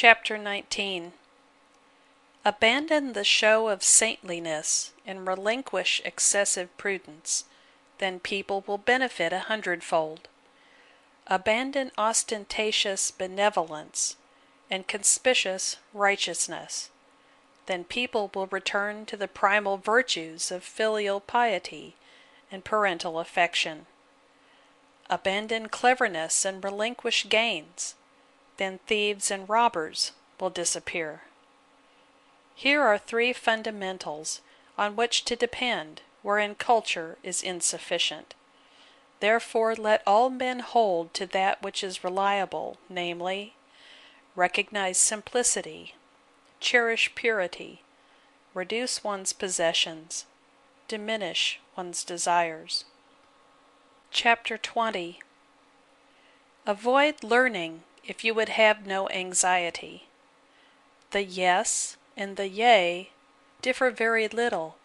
Chapter 19. Abandon the show of saintliness and relinquish excessive prudence, then people will benefit 100-fold. Abandon ostentatious benevolence and conspicuous righteousness, then people will return to the primal virtues of filial piety and parental affection. Abandon cleverness and relinquish gains, then thieves and robbers will disappear. Here are 3 fundamentals on which to depend wherein culture is insufficient. Therefore let all men hold to that which is reliable, namely, recognize simplicity, cherish purity, reduce one's possessions, diminish one's desires. Chapter 20. Avoid learning if you would have no anxiety. The yes and the yea differ very little,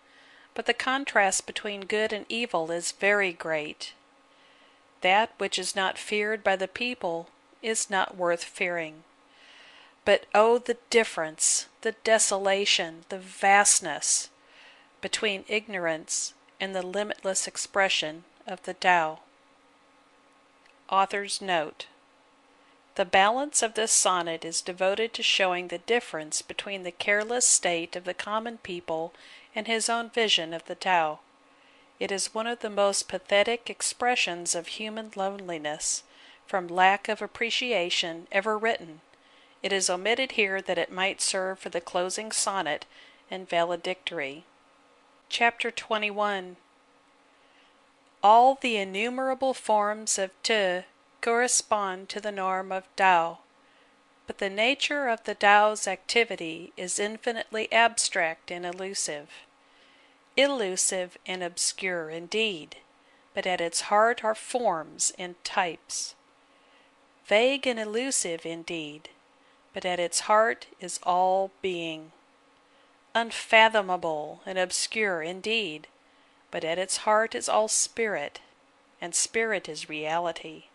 but the contrast between good and evil is very great. That which is not feared by the people is not worth fearing. But oh, the difference, the desolation, the vastness between ignorance and the limitless expression of the Tao. Author's note. The balance of this sonnet is devoted to showing the difference between the careless state of the common people and his own vision of the Tao. It is one of the most pathetic expressions of human loneliness, from lack of appreciation, ever written. It is omitted here that it might serve for the closing sonnet and valedictory. Chapter 21. All the innumerable forms of Te correspond to the norm of Tao, but the nature of the Tao's activity is infinitely abstract and elusive. Elusive and obscure indeed, but at its heart are forms and types. Vague and elusive indeed, but at its heart is all being. Unfathomable and obscure indeed, but at its heart is all spirit, and spirit is reality.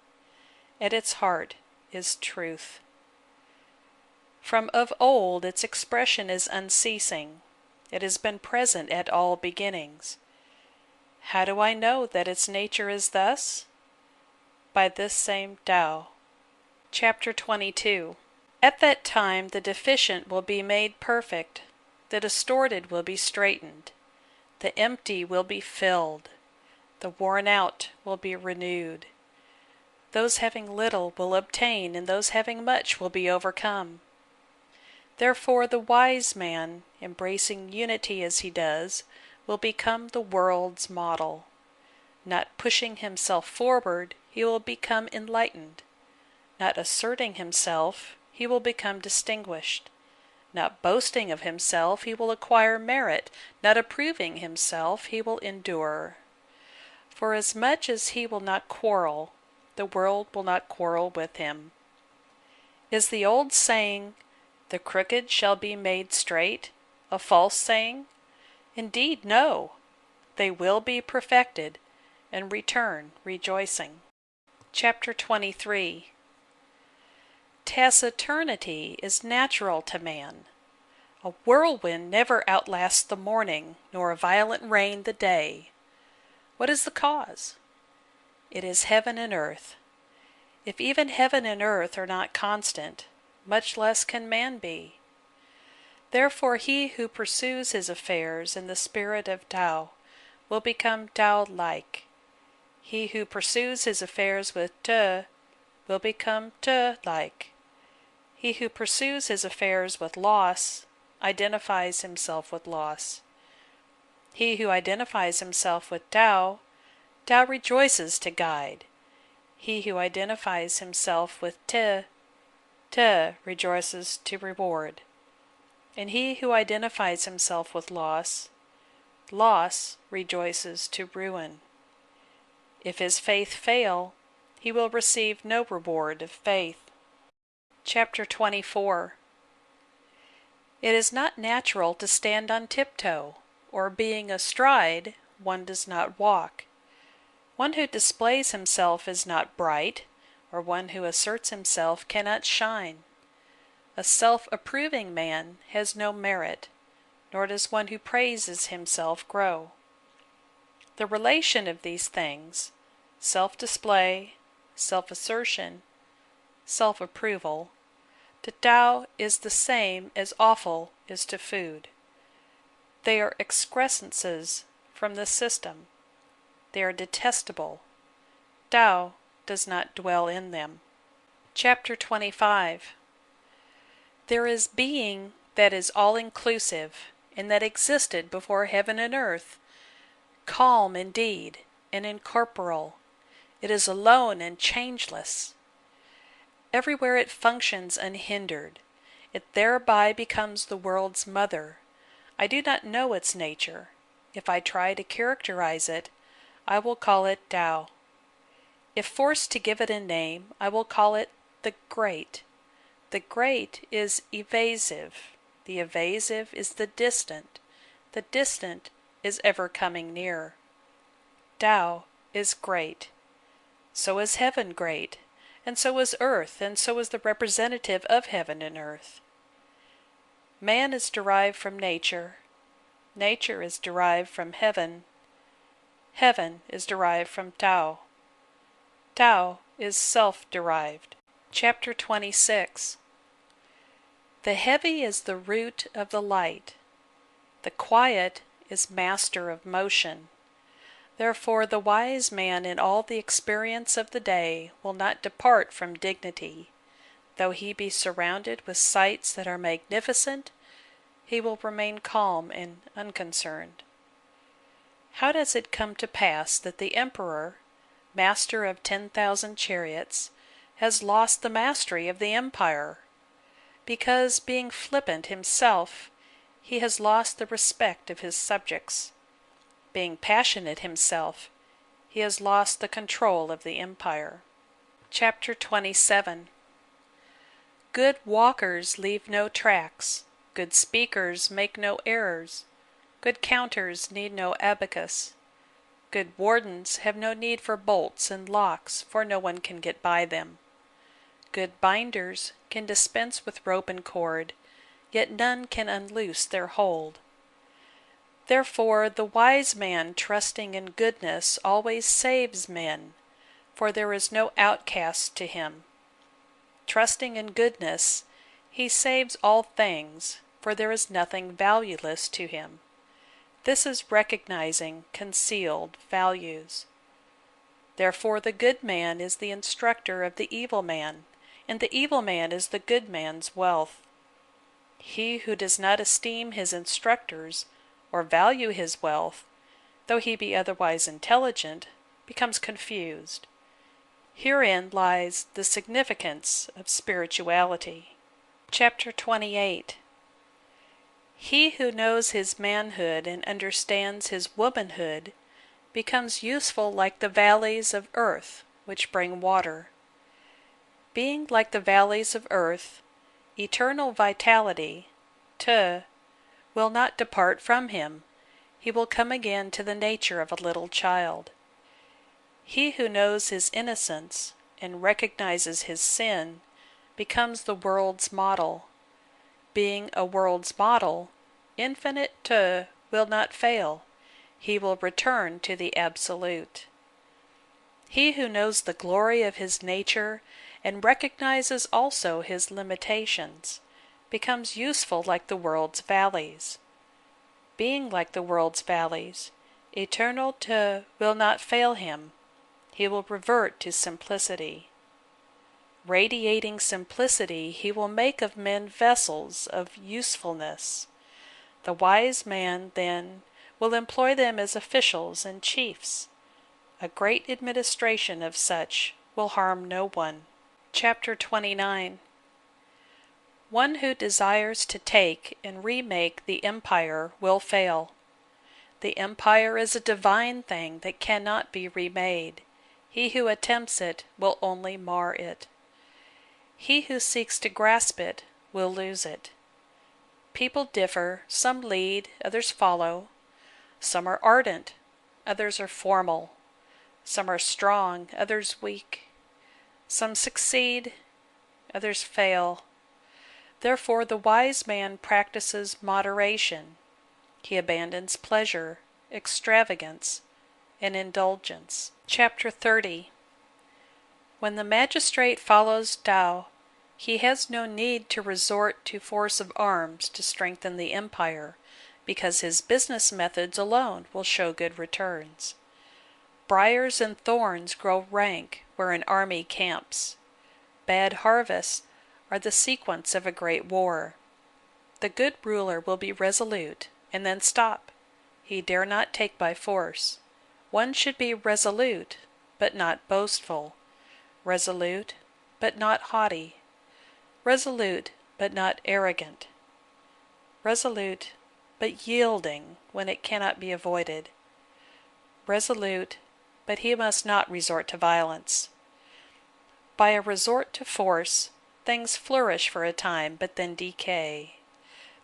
At its heart is truth. From of old its expression is unceasing. It has been present at all beginnings. How do I know that its nature is thus? By this same Tao. Chapter 22. At that time the deficient will be made perfect, the distorted will be straightened, the empty will be filled, the worn out will be renewed. Those having little will obtain, and those having much will be overcome. Therefore the wise man, embracing unity as he does, will become the world's model. Not pushing himself forward, he will become enlightened. Not asserting himself, he will become distinguished. Not boasting of himself, he will acquire merit. Not approving himself, he will endure. For as much as he will not quarrel, the world will not quarrel with him. Is the old saying, "The crooked shall be made straight," a false saying? Indeed, no. They will be perfected, and return rejoicing. Chapter 23. Taciturnity is natural to man. A whirlwind never outlasts the morning, nor a violent rain the day. What is the cause? It is heaven and earth. If even heaven and earth are not constant, much less can man be. Therefore he who pursues his affairs in the spirit of Tao will become Tao-like. He who pursues his affairs with Te will become Te-like. He who pursues his affairs with loss identifies himself with loss. He who identifies himself with Tao, Tao rejoices to guide. He who identifies himself with Te, Te rejoices to reward. And he who identifies himself with loss, loss rejoices to ruin. If his faith fail, he will receive no reward of faith. Chapter 24. It is not natural to stand on tiptoe, or being astride, one does not walk. One who displays himself is not bright, or one who asserts himself cannot shine. A self-approving man has no merit, nor does one who praises himself grow. The relation of these things, self-display, self-assertion, self-approval, to Tao is the same as offal is to food. They are excrescences from the system. They are detestable. Tao does not dwell in them. Chapter 25. There is being that is all-inclusive, and that existed before heaven and earth, calm indeed, and incorporeal. It is alone and changeless. Everywhere it functions unhindered. It thereby becomes the world's mother. I do not know its nature. If I try to characterize it, I will call it Tao. If forced to give it a name, I will call it the Great. The great is evasive. The evasive is the distant. The distant is ever coming near. Tao is great. So is heaven great, and so is earth, and so is the representative of heaven and earth. Man is derived from nature. Nature is derived from heaven. Heaven is derived from Tao. Tao is self-derived. Chapter 26. The heavy is the root of the light. The quiet is master of motion. Therefore the wise man in all the experience of the day will not depart from dignity. Though he be surrounded with sights that are magnificent, he will remain calm and unconcerned. How does it come to pass that the emperor, master of 10,000 chariots, has lost the mastery of the empire? Because, being flippant himself, he has lost the respect of his subjects. Being passionate himself, he has lost the control of the empire. Chapter 27. Good walkers leave no tracks. Good speakers make no errors. Good counters need no abacus. Good wardens have no need for bolts and locks, for no one can get by them. Good binders can dispense with rope and cord, yet none can unloose their hold. Therefore the wise man trusting in goodness always saves men, for there is no outcast to him. Trusting in goodness, he saves all things, for there is nothing valueless to him. This is recognizing concealed values. Therefore the good man is the instructor of the evil man, and the evil man is the good man's wealth. He who does not esteem his instructors, or value his wealth, though he be otherwise intelligent, becomes confused. Herein lies the significance of spirituality. Chapter 28. He who knows his manhood and understands his womanhood becomes useful like the valleys of earth which bring water. Being like the valleys of earth, eternal vitality, te, will not depart from him. He will come again to the nature of a little child. He who knows his innocence and recognizes his sin becomes the world's model. Being a world's model, infinite te will not fail. He will return to the Absolute. He who knows the glory of his nature and recognizes also his limitations becomes useful like the world's valleys. Being like the world's valleys, eternal te will not fail him. He will revert to simplicity. Radiating simplicity, he will make of men vessels of usefulness. The wise man, then, will employ them as officials and chiefs. A great administration of such will harm no one. Chapter 29. One who desires to take and remake the empire will fail. The empire is a divine thing that cannot be remade. He who attempts it will only mar it. He who seeks to grasp it will lose it. People differ, some lead, others follow. Some are ardent, others are formal. Some are strong, others weak. Some succeed, others fail. Therefore the wise man practices moderation. He abandons pleasure, extravagance, and indulgence. Chapter 30. When the magistrate follows Tao, he has no need to resort to force of arms to strengthen the empire, because his business methods alone will show good returns. Briars and thorns grow rank where an army camps. Bad harvests are the sequence of a great war. The good ruler will be resolute, and then stop. He dare not take by force. One should be resolute, but not boastful. Resolute, but not haughty. Resolute, but not arrogant. Resolute, but yielding when it cannot be avoided. Resolute, but he must not resort to violence. By a resort to force, things flourish for a time, but then decay.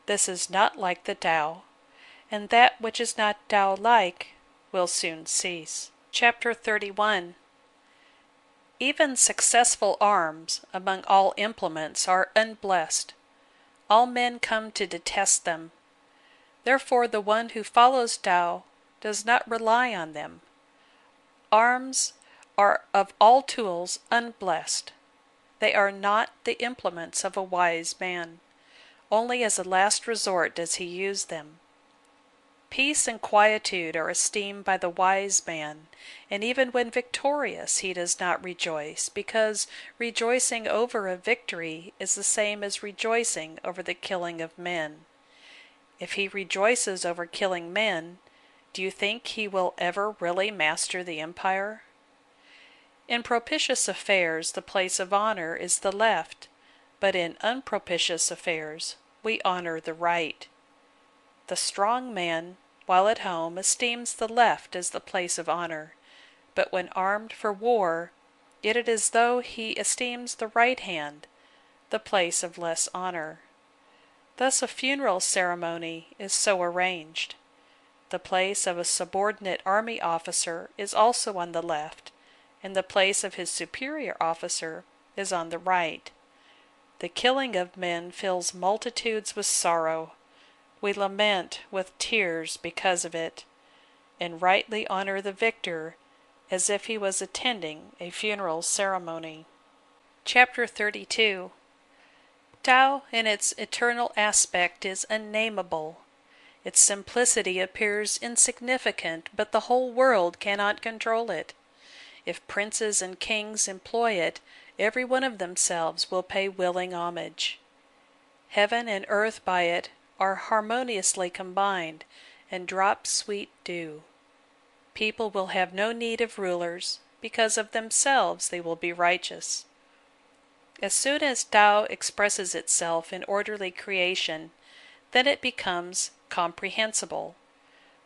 This is not like the Tao, and that which is not Tao-like will soon cease. Chapter 31. Even successful arms among all implements are unblessed. All men come to detest them. Therefore the one who follows Tao does not rely on them. Arms are of all tools unblessed. They are not the implements of a wise man. Only as a last resort does he use them. Peace and quietude are esteemed by the wise man, and even when victorious he does not rejoice, because rejoicing over a victory is the same as rejoicing over the killing of men. If he rejoices over killing men, do you think he will ever really master the empire? In propitious affairs the place of honor is the left, but in unpropitious affairs we honor the right. The strong man, while at home, esteems the left as the place of honor, but when armed for war, it is as though he esteems the right hand, the place of less honor. Thus a funeral ceremony is so arranged. The place of a subordinate army officer is also on the left, and the place of his superior officer is on the right. The killing of men fills multitudes with sorrow. We lament with tears because of it, and rightly honor the victor as if he was attending a funeral ceremony. Chapter 32. Tao in its eternal aspect is unnameable. Its simplicity appears insignificant, but the whole world cannot control it. If princes and kings employ it, every one of themselves will pay willing homage. Heaven and earth by it are harmoniously combined, and drop sweet dew. People will have no need of rulers, because of themselves they will be righteous. As soon as Tao expresses itself in orderly creation, then it becomes comprehensible.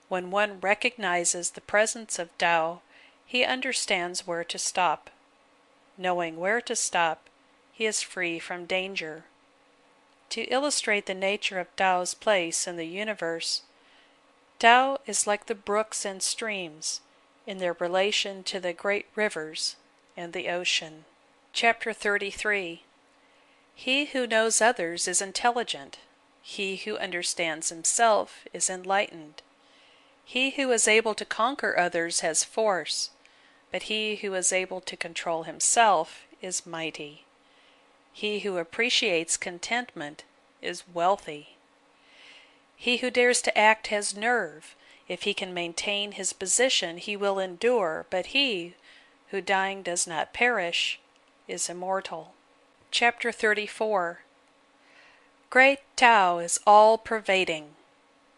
When one recognizes the presence of Tao, he understands where to stop. Knowing where to stop, he is free from danger. To illustrate the nature of Tao's place in the universe, Tao is like the brooks and streams in their relation to the great rivers and the ocean. Chapter 33. He who knows others is intelligent. He who understands himself is enlightened. He who is able to conquer others has force, but he who is able to control himself is mighty. He who appreciates contentment is wealthy. He who dares to act has nerve. If he can maintain his position, he will endure, but he who dying does not perish is immortal. Chapter 34. Great Tao is all-pervading.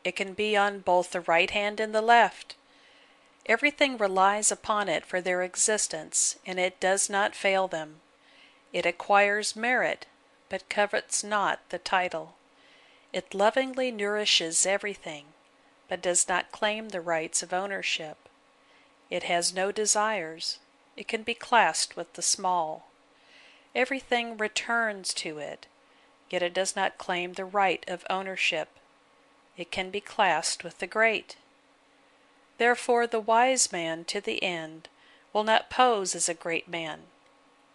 It can be on both the right hand and the left. Everything relies upon it for their existence, and it does not fail them. It acquires merit, but covets not the title. It lovingly nourishes everything, but does not claim the rights of ownership. It has no desires. It can be classed with the small. Everything returns to it, yet it does not claim the right of ownership. It can be classed with the great. Therefore the wise man to the end will not pose as a great man,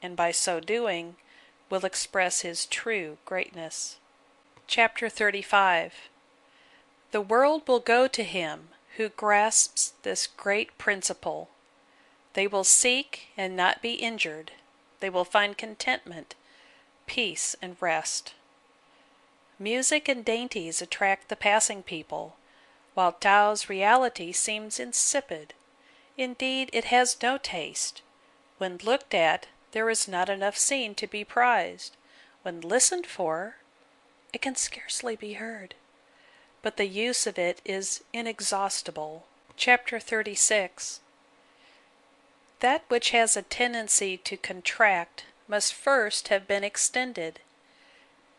and by so doing will express his true greatness. Chapter 35. The world will go to him who grasps this great principle. They will seek and not be injured. They will find contentment, peace, and rest. Music and dainties attract the passing people, while Tao's reality seems insipid. Indeed, it has no taste. When looked at, there is not enough seen to be prized. When listened for, it can scarcely be heard. But the use of it is inexhaustible. Chapter 36. That which has a tendency to contract must first have been extended.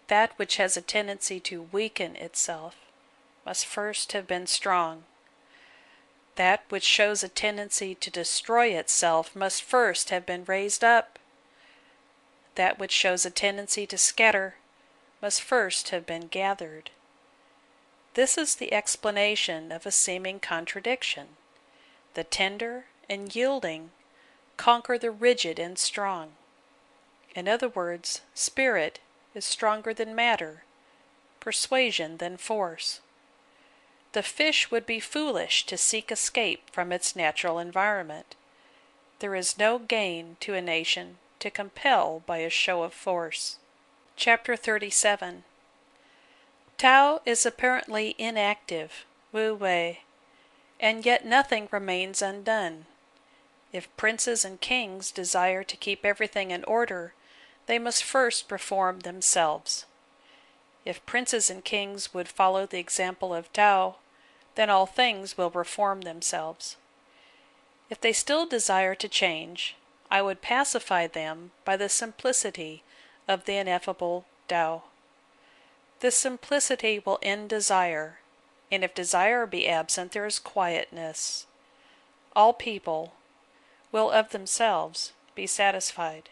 That which has a tendency to weaken itself must first have been strong. That which shows a tendency to destroy itself must first have been raised up. That which shows a tendency to scatter must first have been gathered. This is the explanation of a seeming contradiction. The tender and yielding conquer the rigid and strong. In other words, spirit is stronger than matter, persuasion than force. The fish would be foolish to seek escape from its natural environment. There is no gain to a nation to compel by a show of force. Chapter 37. Tao is apparently inactive, Wu Wei, and yet nothing remains undone. If princes and kings desire to keep everything in order, they must first reform themselves. If princes and kings would follow the example of Tao, then all things will reform themselves. If they still desire to change, I would pacify them by the simplicity of the ineffable Tao. This simplicity will end desire, and if desire be absent, there is quietness. All people will of themselves be satisfied.